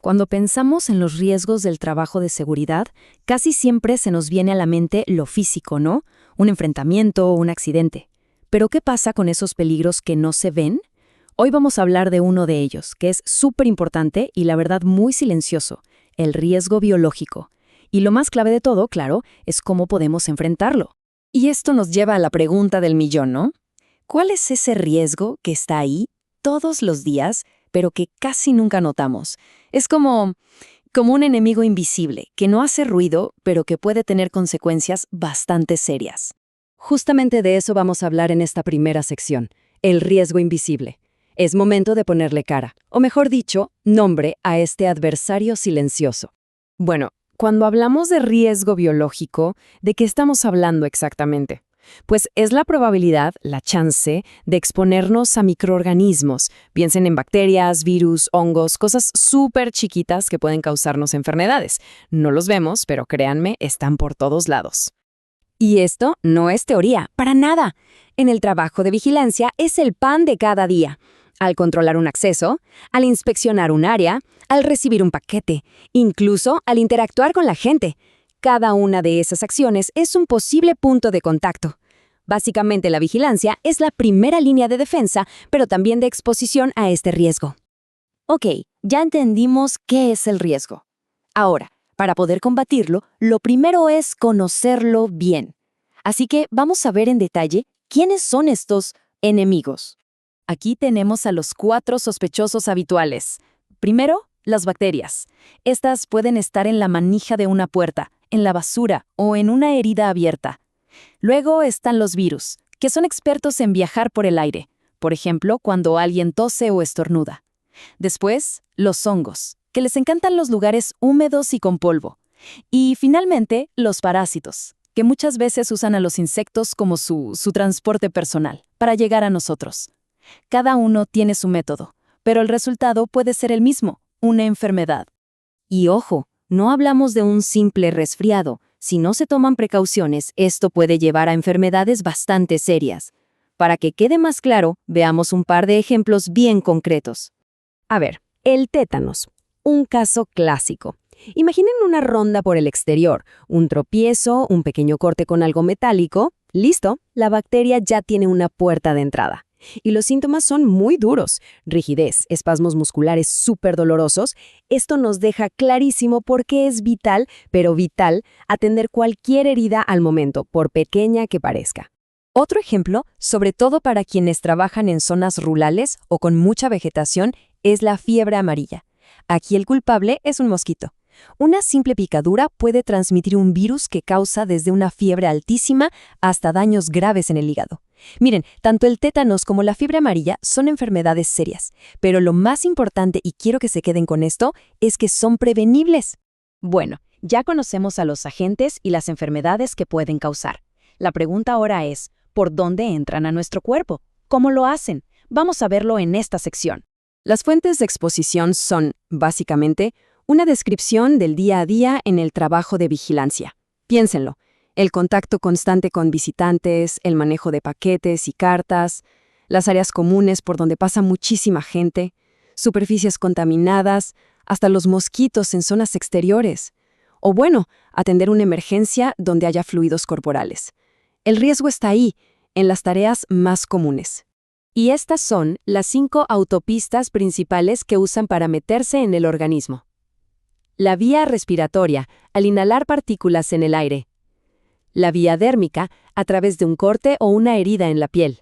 Cuando pensamos en los riesgos del trabajo de seguridad, casi siempre se nos viene a la mente lo físico, ¿no? Un enfrentamiento o un accidente. Pero ¿qué pasa con esos peligros que no se ven? Hoy vamos a hablar de uno de ellos, que es súper importante y la verdad muy silencioso, el riesgo biológico. Y lo más clave de todo, claro, es cómo podemos enfrentarlo. Y esto nos lleva a la pregunta del millón, ¿no? ¿Cuál es ese riesgo que está ahí todos los días, pero que casi nunca notamos? Es como un enemigo invisible, que no hace ruido, pero que puede tener consecuencias bastante serias. Justamente de eso vamos a hablar en esta primera sección, el riesgo invisible. Es momento de ponerle cara, o mejor dicho, nombre a este adversario silencioso. Bueno, cuando hablamos de riesgo biológico, ¿de qué estamos hablando exactamente? Pues es la probabilidad, la chance, de exponernos a microorganismos, piensen en bacterias, virus, hongos, cosas súper chiquitas que pueden causarnos enfermedades. No los vemos, pero créanme, están por todos lados. Y esto no es teoría, para nada. En el trabajo de vigilancia es el pan de cada día. Al controlar un acceso, al inspeccionar un área, al recibir un paquete, incluso al interactuar con la gente. Cada una de esas acciones es un posible punto de contacto. Básicamente, la vigilancia es la primera línea de defensa, pero también de exposición a este riesgo. Ok, ya entendimos qué es el riesgo. Ahora, para poder combatirlo, lo primero es conocerlo bien. Así que vamos a ver en detalle quiénes son estos enemigos. Aquí tenemos a los 4 sospechosos habituales. Primero, las bacterias. Estas pueden estar en la manija de una puerta, en la basura o en una herida abierta. Luego están los virus, que son expertos en viajar por el aire, por ejemplo, cuando alguien tose o estornuda. Después, los hongos, que les encantan los lugares húmedos y con polvo. Y finalmente, los parásitos, que muchas veces usan a los insectos como su transporte personal para llegar a nosotros. Cada uno tiene su método, pero el resultado puede ser el mismo, una enfermedad. Y ojo, no hablamos de un simple resfriado. Si no se toman precauciones, esto puede llevar a enfermedades bastante serias. Para que quede más claro, veamos un par de ejemplos bien concretos. A ver, el tétanos, un caso clásico. Imaginen una ronda por el exterior, un tropiezo, un pequeño corte con algo metálico. Listo, la bacteria ya tiene una puerta de entrada. Y los síntomas son muy duros, rigidez, espasmos musculares súper dolorosos. Esto nos deja clarísimo por qué es vital, pero vital, atender cualquier herida al momento, por pequeña que parezca. Otro ejemplo, sobre todo para quienes trabajan en zonas rurales o con mucha vegetación, es la fiebre amarilla. Aquí el culpable es un mosquito. Una simple picadura puede transmitir un virus que causa desde una fiebre altísima hasta daños graves en el hígado. Miren, tanto el tétanos como la fiebre amarilla son enfermedades serias, pero lo más importante, y quiero que se queden con esto, es que son prevenibles. Bueno, ya conocemos a los agentes y las enfermedades que pueden causar. La pregunta ahora es, ¿por dónde entran a nuestro cuerpo? ¿Cómo lo hacen? Vamos a verlo en esta sección. Las fuentes de exposición son, básicamente, una descripción del día a día en el trabajo de vigilancia. Piénsenlo. El contacto constante con visitantes, el manejo de paquetes y cartas, las áreas comunes por donde pasa muchísima gente, superficies contaminadas, hasta los mosquitos en zonas exteriores. O bueno, atender una emergencia donde haya fluidos corporales. El riesgo está ahí, en las tareas más comunes. Y estas son las 5 autopistas principales que usan para meterse en el organismo. La vía respiratoria, al inhalar partículas en el aire. La vía dérmica, a través de un corte o una herida en la piel.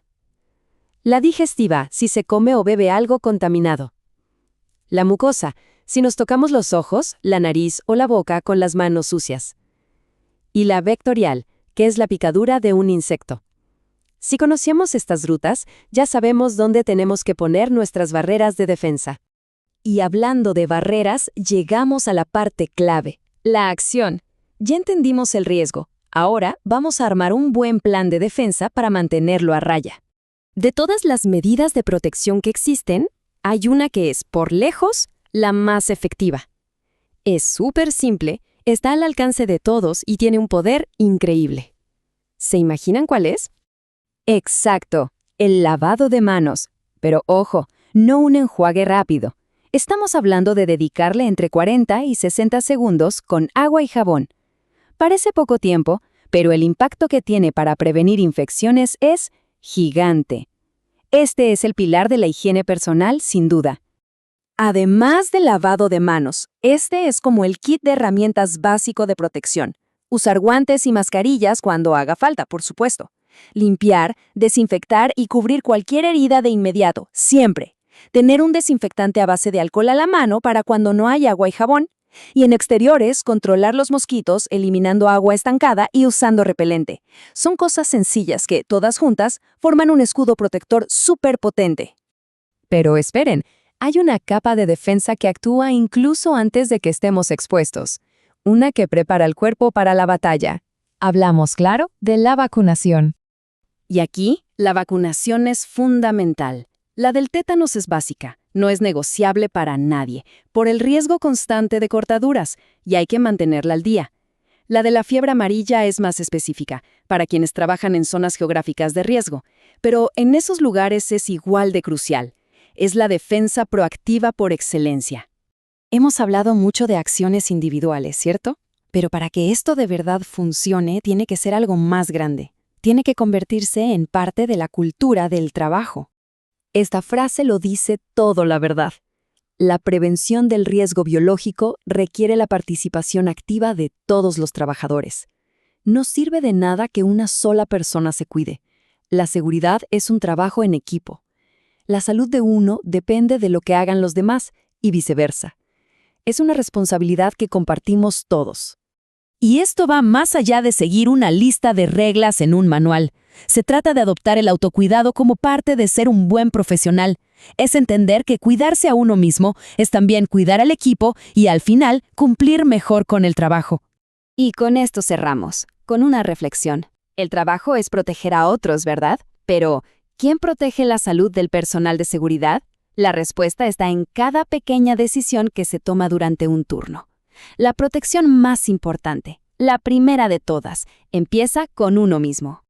La digestiva, si se come o bebe algo contaminado. La mucosa, si nos tocamos los ojos, la nariz o la boca con las manos sucias. Y la vectorial, que es la picadura de un insecto. Si conocemos estas rutas, ya sabemos dónde tenemos que poner nuestras barreras de defensa. Y hablando de barreras, llegamos a la parte clave, la acción. Ya entendimos el riesgo. Ahora vamos a armar un buen plan de defensa para mantenerlo a raya. De todas las medidas de protección que existen, hay una que es, por lejos, la más efectiva. Es súper simple, está al alcance de todos y tiene un poder increíble. ¿Se imaginan cuál es? Exacto, el lavado de manos. Pero ojo, no un enjuague rápido. Estamos hablando de dedicarle entre 40 y 60 segundos con agua y jabón. Parece poco tiempo, pero el impacto que tiene para prevenir infecciones es gigante. Este es el pilar de la higiene personal, sin duda. Además del lavado de manos, este es como el kit de herramientas básico de protección. Usar guantes y mascarillas cuando haga falta, por supuesto. Limpiar, desinfectar y cubrir cualquier herida de inmediato, siempre. Tener un desinfectante a base de alcohol a la mano para cuando no hay agua y jabón. Y en exteriores, controlar los mosquitos eliminando agua estancada y usando repelente. Son cosas sencillas que, todas juntas, forman un escudo protector súper potente. Pero esperen, hay una capa de defensa que actúa incluso antes de que estemos expuestos. Una que prepara el cuerpo para la batalla. Hablamos, claro, de la vacunación. Y aquí, la vacunación es fundamental. La del tétanos es básica, no es negociable para nadie, por el riesgo constante de cortaduras, y hay que mantenerla al día. La de la fiebre amarilla es más específica, para quienes trabajan en zonas geográficas de riesgo, pero en esos lugares es igual de crucial. Es la defensa proactiva por excelencia. Hemos hablado mucho de acciones individuales, ¿cierto? Pero para que esto de verdad funcione, tiene que ser algo más grande. Tiene que convertirse en parte de la cultura del trabajo. Esta frase lo dice todo, la verdad. La prevención del riesgo biológico requiere la participación activa de todos los trabajadores. No sirve de nada que una sola persona se cuide. La seguridad es un trabajo en equipo. La salud de uno depende de lo que hagan los demás y viceversa. Es una responsabilidad que compartimos todos. Y esto va más allá de seguir una lista de reglas en un manual. Se trata de adoptar el autocuidado como parte de ser un buen profesional. Es entender que cuidarse a uno mismo es también cuidar al equipo y, al final, cumplir mejor con el trabajo. Y con esto cerramos, con una reflexión. El trabajo es proteger a otros, ¿verdad? Pero, ¿quién protege la salud del personal de seguridad? La respuesta está en cada pequeña decisión que se toma durante un turno. La protección más importante, la primera de todas, empieza con uno mismo.